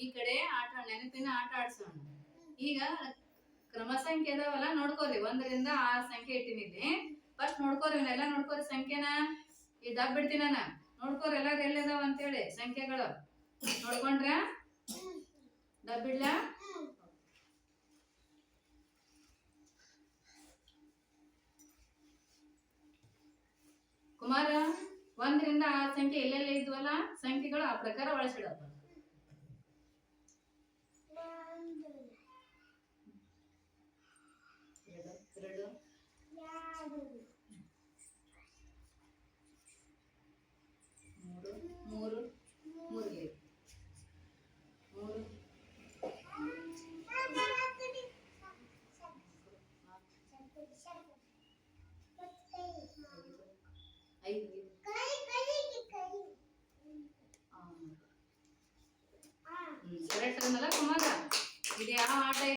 ಈ ಕಡೆ ಆಟ ನೆನಪಿನ ಆಟ ಆಡ್ಸೋಣ. ಈಗ ಕ್ರಮ ಸಂಖ್ಯೆ ಅದಾವಲ್ಲ ನೋಡ್ಕೋರಿ, 1 ರಿಂದ 6 ಸಂಖ್ಯೆ ಇಟ್ಟಿನಿಲ್ಲಿ. ಫಸ್ಟ್ ನೋಡ್ಕೋರಿ, ಇವನ್ನೆಲ್ಲ ನೋಡ್ಕೋರಿ ಸಂಖ್ಯೆನ. ಈ ದಬ್ ಬಿಡ್ತೀನಿ ನಾನು, ನೋಡ್ಕೋರಿ ಎಲ್ಲಾರು ಎಲ್ಲಿದಾವ ಅಂತೇಳಿ ಸಂಖ್ಯೆಗಳು ನೋಡ್ಕೊಂಡ್ರ. ದಬ್ ಬಿಡ್ಲಾ? ಕುಮಾರ 1 ರಿಂದ 6 ಸಂಖ್ಯೆ ಎಲ್ಲೆಲ್ಲ ಇದ್ವಲ್ಲ ಸಂಖ್ಯೆಗಳು ಆ ಪ್ರಕಾರ ಒಳಸಿಡಪ್ಪ. 2 3 3 ಕರೆಕ್ಟ್ ಅನ್ನಲ್ಲ ಕುಮಾರ. ಇದು ಯಾವ ಆಟ?